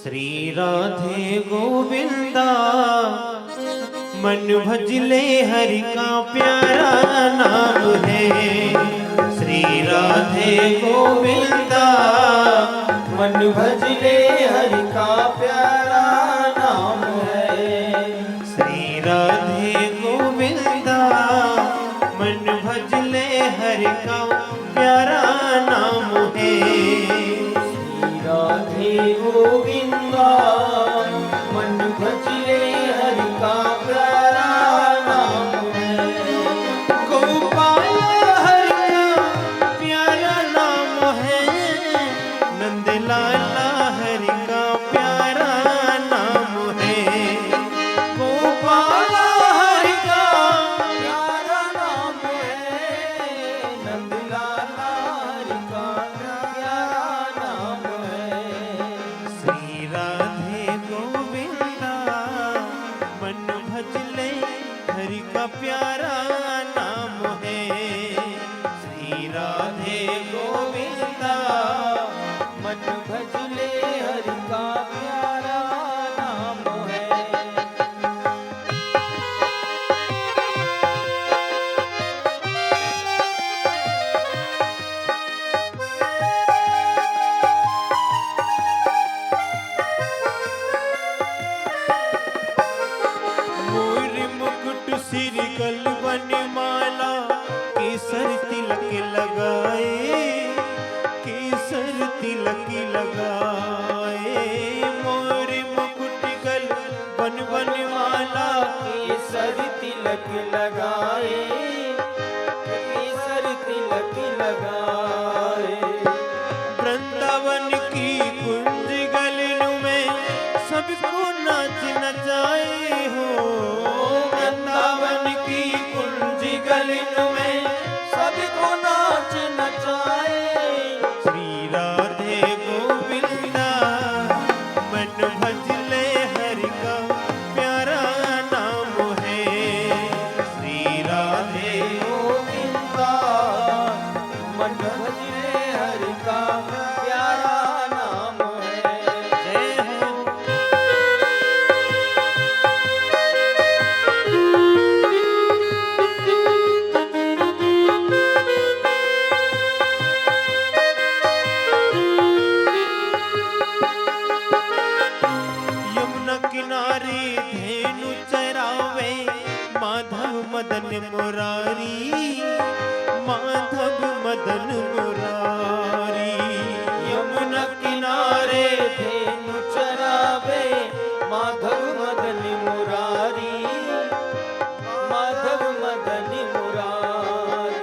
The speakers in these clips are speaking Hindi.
श्री राधे गोविंदा मन भजले हरि का प्यारा नाम है। श्री राधे गोविंदा मन भजले हरि का प्यारा नाम है। श्री राधे गोविंदा मन भजले हरि का प्यारा नाम है। श्री राधे गोविंदा मन भजले हरि का प्यारा नाम है। गोपाल हरि का प्यारा नाम है। नंद लाला हरि का प्यारा नाम है। गोपाल हरि का प्यारा नाम है। नंद लाला हरि का प्यारा नाम है। श्री राधे गोविंदा मन भजले हरि का प्यारा नाम है। श्री राधे गोविंदा मन भजले हरि का प्यारा नाम है। मोर मुकुट सिर गलबन माला केसर तिलक लगाए। केसर तिलक लगाए। मोर मुकुट गलबन माला केसर तिलक लगाए। केसर तिलक लगाए। वृंदावन की कुंज गलियों में सबको नाच नचाए हो। वृंदावन की कुंज गलियों में सबको नाच नचाए। श्री राधे गोविंदा मन भजले हरि का प्यारा नाम है। श्री राधे गोविंदा मन भजले हरि का प्यारा नाम है। जय हो। यमुना किनारे धेनु चरावे माधव मदन मुरारी। माधव मदन मुरारी। यमुना किनारे धेनु चरावे माधव मदन मुरारी। माधव मदन मुरारी।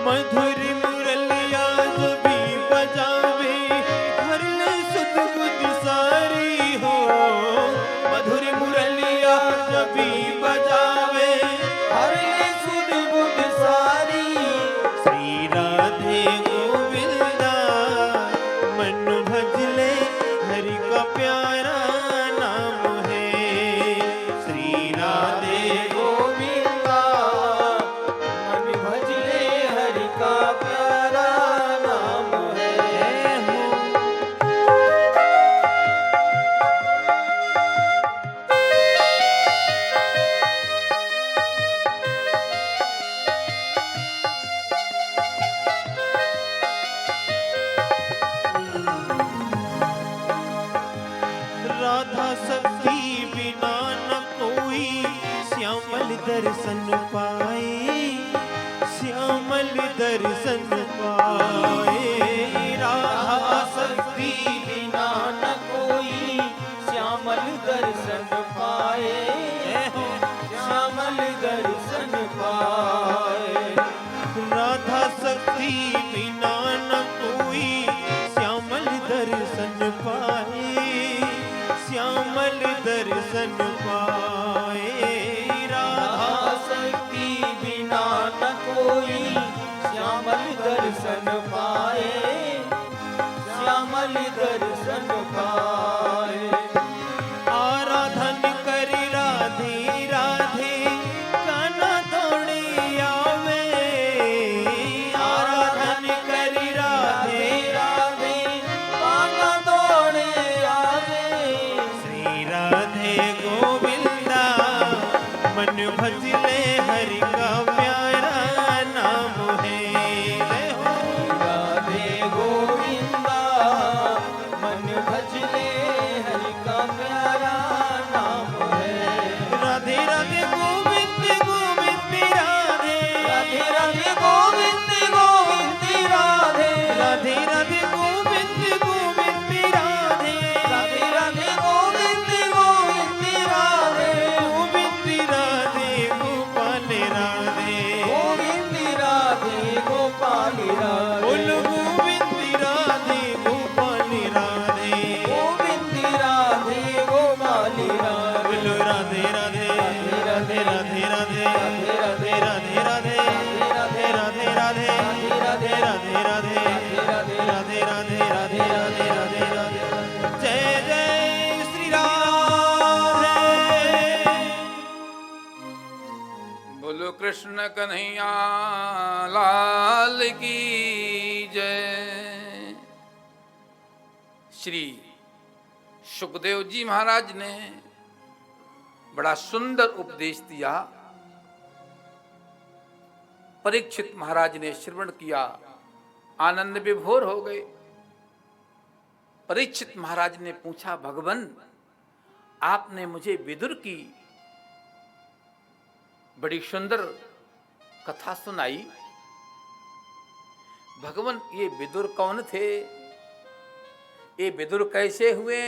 मधुर मुरलिया जो भी बजावे हर सुध बुध सारी हो। मधुर मुरलिया जो भी बजावे हर सुध बुध सारी। श्री राधे गोविंदा मन भजले हरि का प्यारा नाम है। श्री राधे गोविंदा मन भजले हरि का प्यारा नाम है। जय हो। राधा सखी बिना न कोई श्यामल दर्शन पाए। श्यामल दर्शन पाए। राधा सखी बिना न कोई श्यामल दर्शन पाए। श्यामल दर्शन पाए। राधा सखी बिना न कोई श्यामल दर्शन पाए। श्यामल दर्शन पाए। राधा सखी बिना न कोई श्यामल दर्शन पाए। श्यामल दर्शन पाए। आराधन करी राधे राधे काना दौड़े आवे। आराधन करी राधे राधे काना दौड़े आवे। कन्हैया लाल की जय। श्री सुखदेव जी महाराज ने बड़ा सुंदर उपदेश दिया। परीक्षित महाराज ने श्रवण किया, आनंद विभोर हो गए। परीक्षित महाराज ने पूछा, भगवान आपने मुझे विदुर की बड़ी सुंदर कथा सुनाई, भगवान ये विदुर कौन थे, ये विदुर कैसे हुए?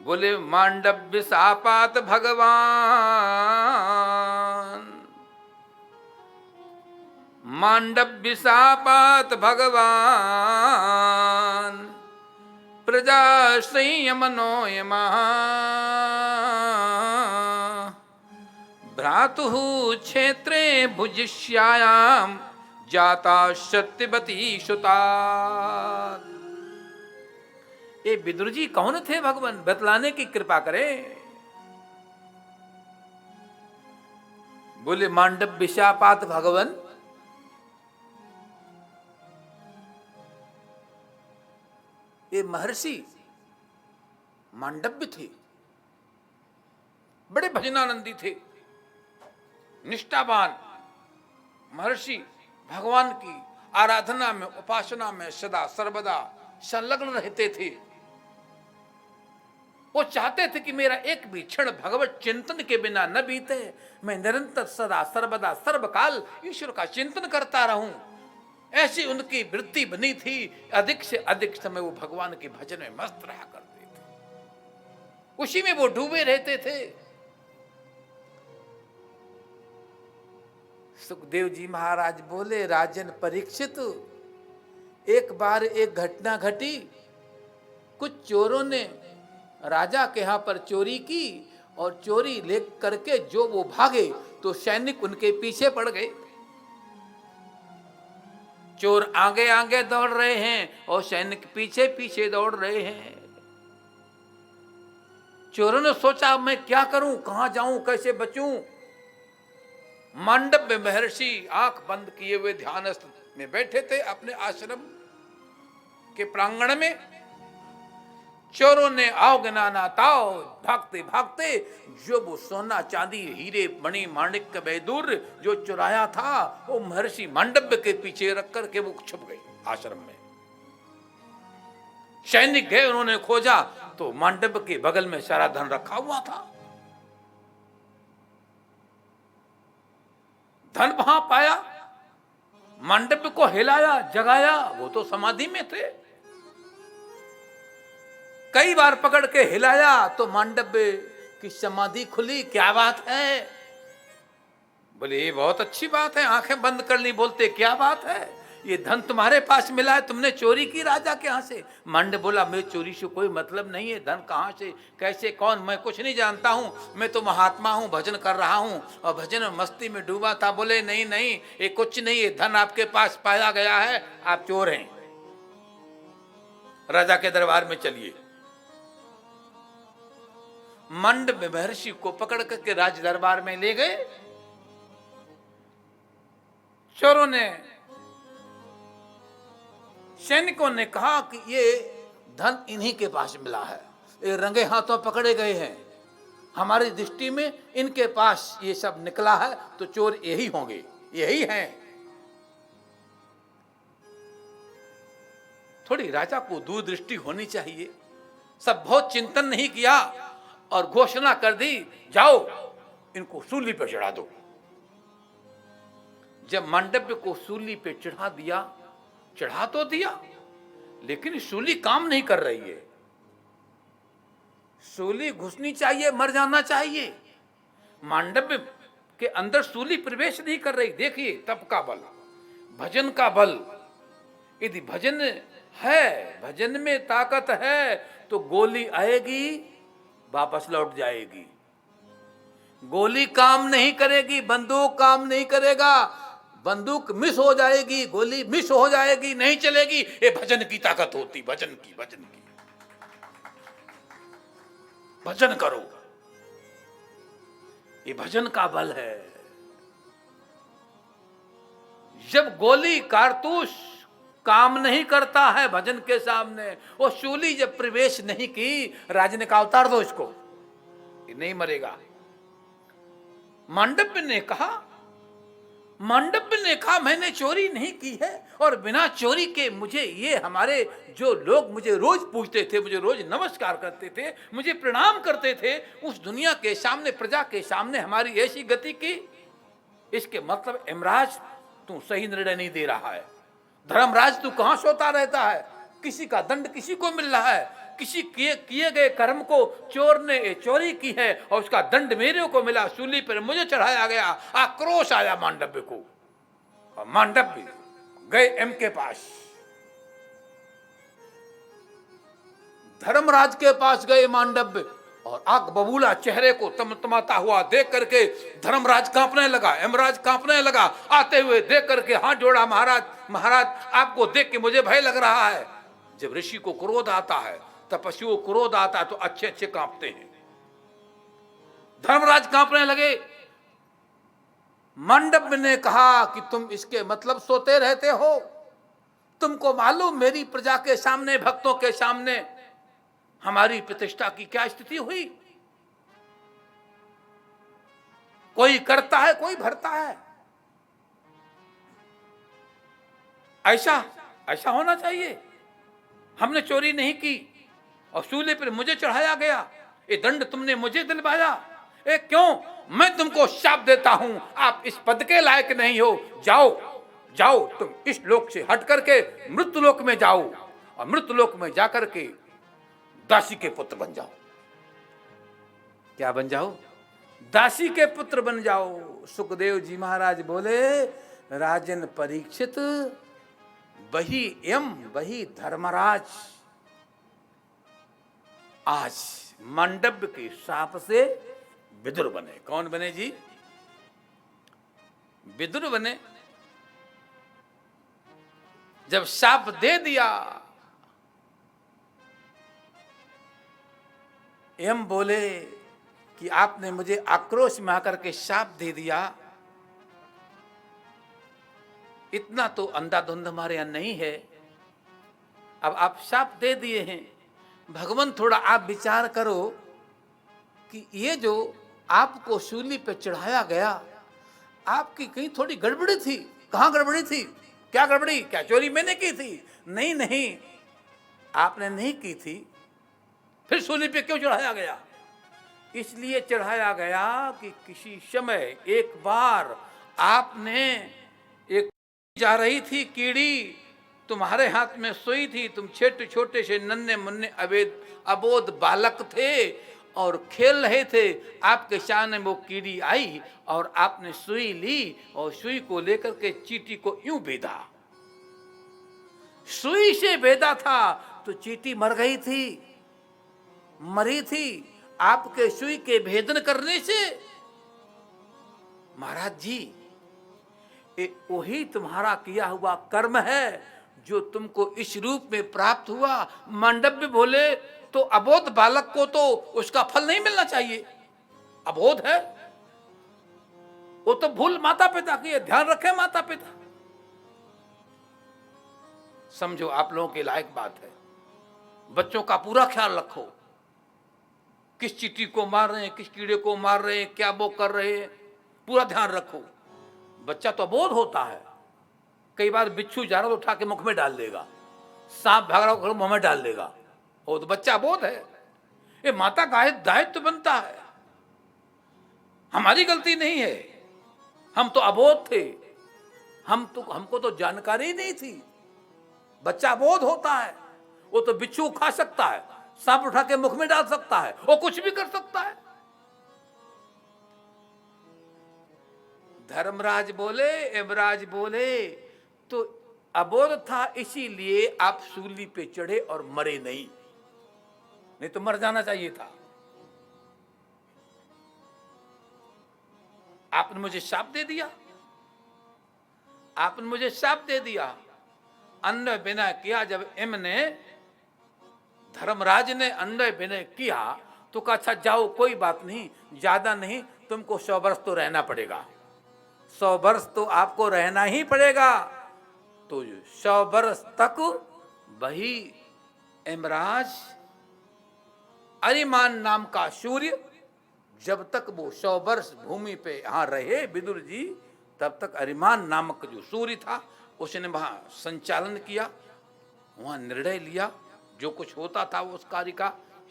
बोले, मांडव्य शापात भगवान, मांडव्य शापात भगवान, प्रजा संयमनो यमा, भ्रातुः क्षेत्रे भुजिष्यायाम जाता सत्यवती सुता। ये विदुर जी कौन थे भगवान, बतलाने की कृपा करें। बोले, मांडव्य शापात भगवान, ये महर्षि मांडव्य थे, बड़े भजनानंदी थे, निष्ठावान महर्षि, भगवान की आराधना में उपासना में सदा सर्वदा संलग्न रहते थे। वो चाहते थे कि मेरा एक भी क्षण भगवत चिंतन के बिना न बीते, मैं निरंतर सदा सर्वदा सर्वकाल ईश्वर का चिंतन करता रहूं। ऐसी उनकी वृत्ति बनी थी। अधिक से अधिक समय वो भगवान के भजन में मस्त रहा करते थे, उसी में वो डूबे रहते थे। सुखदेव जी महाराज बोले, राजन परीक्षित, एक बार एक घटना घटी। कुछ चोरों ने राजा के यहां पर चोरी की और चोरी ले करके जो वो भागे तो सैनिक उनके पीछे पड़ गए। चोर आगे आगे दौड़ रहे हैं और सैनिक पीछे पीछे दौड़ रहे हैं। चोरों ने सोचा, मैं क्या करूं, कहां जाऊं, कैसे बचूं? मांडव्य महर्षि आंख बंद किए हुए ध्यानस्थ में बैठे थे अपने आश्रम के प्रांगण में। चोरों ने अवगनाना ताव भागते भागते जो वो सोना चांदी हीरे मणि माणिक्य वैदूर्य जो चुराया था वो महर्षि मांडव्य के पीछे रख करके वो छुप गए आश्रम में। सैनिक गए, उन्होंने खोजा तो मांडव्य के बगल में सारा धन रखा हुआ था। धन वहां पाया, मांडव्य को हिलाया जगाया, वो तो समाधि में थे। कई बार पकड़ के हिलाया तो मांडव्य की समाधि खुली। क्या बात है? बोले, ये बहुत अच्छी बात है। आंखें बंद कर ली, बोलते, क्या बात है? ये धन तुम्हारे पास मिला है, तुमने चोरी की राजा के यहां से? मांडव्य बोला, मेरे चोरी से कोई मतलब नहीं है। धन कहां से, कैसे, कौन, मैं कुछ नहीं जानता हूं। मैं तो महात्मा हूं, भजन कर रहा हूं और भजन में मस्ती में डूबा था। बोले, नहीं नहीं, ये कुछ नहीं, ये धन आपके पास पाया गया है, आप चोर हैं, राजा के दरबार में चलिए। मांडव्य महर्षि को पकड़ करके राज दरबार में ले गए। चोरों ने, सैनिकों ने कहा कि ये धन इन्हीं के पास मिला है, ये रंगे हाथों पकड़े गए हैं, हमारी दृष्टि में इनके पास ये सब निकला है, तो चोर यही होंगे, यही हैं। थोड़ी राजा को दूरदृष्टि होनी चाहिए। सब बहुत चिंतन नहीं किया और घोषणा कर दी, जाओ इनको सूली पर चढ़ा दो। जब मांडव्य को सूली पे चढ़ा दिया, चढ़ा तो दिया लेकिन सूली काम नहीं कर रही है। सूली घुसनी चाहिए, मर जाना चाहिए। मांडव्य के अंदर सूली प्रवेश नहीं कर रही। देखिए तप का बल, भजन का बल। यदि भजन है, भजन में ताकत है तो गोली आएगी, वापस लौट जाएगी। गोली काम नहीं करेगी, बंदूक काम नहीं करेगा, बंदूक मिस हो जाएगी, गोली मिस हो जाएगी, नहीं चलेगी। ये भजन की ताकत होती, भजन की, भजन की। भजन करो, ये भजन का बल है। जब गोली कारतूस काम नहीं करता है भजन के सामने, वो शूली जब प्रवेश नहीं की, राज ने कहा उतार दो इसको, ये नहीं मरेगा। मांडव्य ने कहा मैंने चोरी नहीं की है, और बिना चोरी के मुझे ये हमारे जो लोग मुझे रोज पूछते थे, मुझे रोज नमस्कार करते थे, मुझे प्रणाम करते थे, उस दुनिया के सामने, प्रजा के सामने हमारी ऐसी गति की। इसके मतलब यमराज तू सही निर्णय नहीं दे रहा है। धर्मराज तू कहां सोता रहता है? किसी का दंड किसी को मिल रहा है, किसी किए गए कर्म को चोर ने चोरी की है और उसका दंड मेरे को मिला, सूली पर मुझे चढ़ाया गया। आक्रोश आया मांडव्य को, और मांडव्य गए एम के पास, धर्मराज के पास गए मांडव्य, और आग बबूला चेहरे को तमतमाता हुआ देख करके धर्मराज कांपने लगा, यमराज कांपने लगा। आते हुए देख करके हाथ जोड़ा, महाराज महाराज आपको देख के मुझे भय लग रहा है। जब ऋषि को क्रोध आता है, तपस्वी को क्रोध आता है, तो अच्छे अच्छे कांपते हैं। धर्मराज कांपने लगे। मांडव्य ने कहा कि तुम इसके मतलब सोते रहते हो? तुमको मालूम मेरी प्रजा के सामने, भक्तों के सामने हमारी प्रतिष्ठा की क्या स्थिति हुई? कोई करता है, कोई भरता है। ऐसा होना चाहिए। हमने चोरी नहीं की और शूले पर मुझे चढ़ाया गया, ये दंड तुमने मुझे दिलवाया। क्यों? मैं तुमको शाप देता हूं, आप इस पद के लायक नहीं हो। जाओ तुम इस लोक से हट करके मृत्यु लोक में जाओ, और मृत्यु लोक में जाकर के दासी के पुत्र बन जाओ। क्या बन जाओ? दासी के पुत्र बन जाओ। सुखदेव जी महाराज बोले, राजन परीक्षित वही यम वही धर्मराज आज मांडव्य के शाप से विदुर बने। कौन बने जी? विदुर बने। जब शाप दे दिया, यम बोले कि आपने मुझे आक्रोश में आकर के शाप दे दिया। इतना तो अंधाधुंध हमारे यहां नहीं है। अब आप शाप दे दिए हैं, भगवान थोड़ा आप विचार करो कि ये जो आपको शूली पे चढ़ाया गया, आपकी कहीं थोड़ी गड़बड़ी थी। कहां गड़बड़ी थी? क्या गड़बड़ी? क्या चोरी मैंने की थी? नहीं, आपने नहीं की थी। फिर शूली पे क्यों चढ़ाया गया? इसलिए चढ़ाया गया कि किसी समय एक बार आपने, एक जा रही थी कीड़ी, तुम्हारे हाथ में सोई थी, तुम छोटे छोटे से नन्हे मुन्ने अबोध बालक थे और खेल रहे थे। आपके सामने वो कीड़ी आई और आपने सुई ली, और सुई को लेकर के चींटी को यूं बेधा। सुई से बेधा था तो चींटी मर गई थी, मरी थी आपके सुई के भेदन करने से। महाराज जी, वही तुम्हारा किया हुआ कर्म है जो तुमको इस रूप में प्राप्त हुआ। मांडव्य बोले, तो अबोध बालक को तो उसका फल नहीं मिलना चाहिए। अबोध है वो, तो भूल माता पिता की है। ध्यान रखे माता पिता। समझो, आप लोगों के लायक बात है। बच्चों का पूरा ख्याल रखो, किस चींटी को मार रहे हैं, किस कीड़े को मार रहे हैं, क्या वो कर रहे हैं, पूरा ध्यान रखो। बच्चा तो अबोध होता है। कई बार बिच्छू जा रहा तो उठा के मुख में डाल देगा, सांप भाग रहा हो मुंह में डाल देगा, वो तो बच्चा अबोध है। ये माता का दायित्व बनता है, हमारी गलती नहीं है। हम तो अबोध थे, हमको तो जानकारी नहीं थी। बच्चा अबोध होता है, वो तो बिच्छू खा सकता है, सांप उठा के मुख में डाल सकता है, वो कुछ भी कर सकता है। धर्मराज बोले, यमराज बोले, तो अबोध था इसीलिए आप सूली पे चढ़े और मरे नहीं तो मर जाना चाहिए था। आपने मुझे शाप दे दिया, आपने मुझे शाप दे दिया। अन्य विनय किया। जब एम ने, धर्मराज ने अन्य विनय किया तो कहा, अच्छा जाओ, कोई बात नहीं, ज्यादा नहीं, तुमको 100 वर्ष तो रहना पड़ेगा। 100 वर्ष तो आपको रहना ही पड़ेगा। तो 100 वर्ष तक वही यमराज अरिमान नाम का सूर्य, जब तक वो 100 वर्ष भूमि पे यहाँ रहे विदुर जी, तब तक अरिमान नामक जो सूर्य था उसने वहाँ संचालन किया, वहाँ निर्णय लिया, जो कुछ होता था उस कार्य का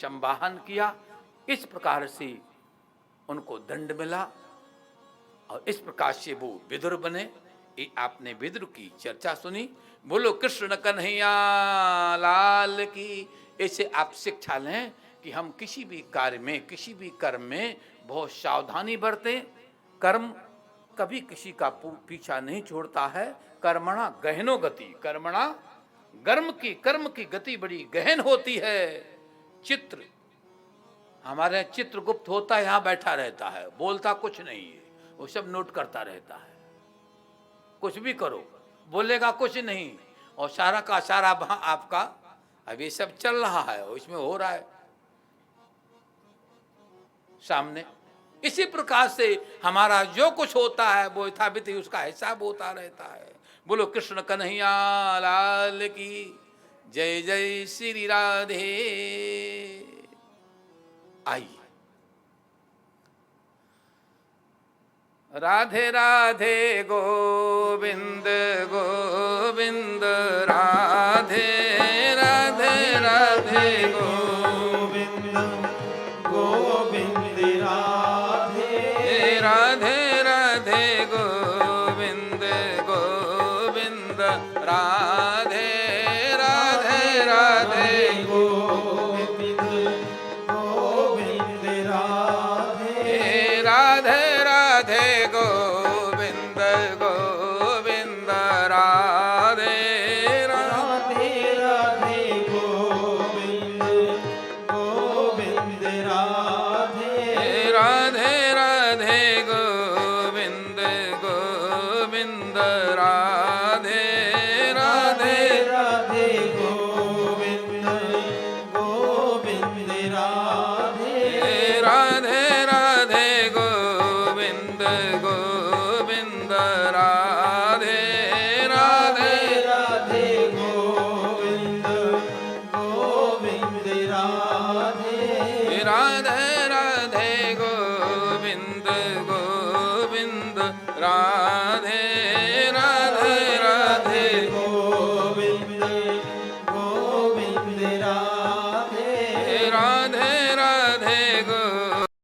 संवाहन किया। इस प्रकार से उनको दंड मिला और इस प्रकार से वो विदुर बने। ये आपने विदुर की चर्चा सुनी। बोलो कृष्ण कन्हैया लाल की। ऐसे आप शिक्षा लें कि हम किसी भी कार्य में, किसी भी कर्म में बहुत सावधानी बरतें। कर्म कभी किसी का पीछा नहीं छोड़ता है। कर्मणा गहनो गति, कर्मणा कर्म की गति बड़ी गहन होती है। चित्र हमारे यहाँ चित्रगुप्त होता है, यहाँ बैठा रहता है, बोलता कुछ नहीं है, वो सब नोट करता रहता है। कुछ भी करो बोलेगा कुछ नहीं, और सारा का सारा वहां आपका अब ये सब चल रहा है, उसमें हो रहा है सामने। इसी प्रकार से हमारा जो कुछ होता है वो यथाविध ही उसका हिसाब होता रहता है। बोलो कृष्ण कन्हैया लाल की जय। जय श्री राधे। आइए राधे राधे गोविंद गोविंद राधे राधे राधे गोविंद गोविंद राधे राधे राधे गोविंद गोविंद राधे राधे राधे गोविंद गोविंद राधे राधे राधे गोविंद गोविंद राधे राधे राधे गोविंद गोविंद राधे राधे राधे गोविंद गोविंद राधे राधे राधे गोविंद गोविंद राधे राधे राधे गोविंद गोविंद राधे राधे राधे गोविंद गोविंद राधे राधे राधे गोविंद गोविंद राधे राधे राधे गोविंद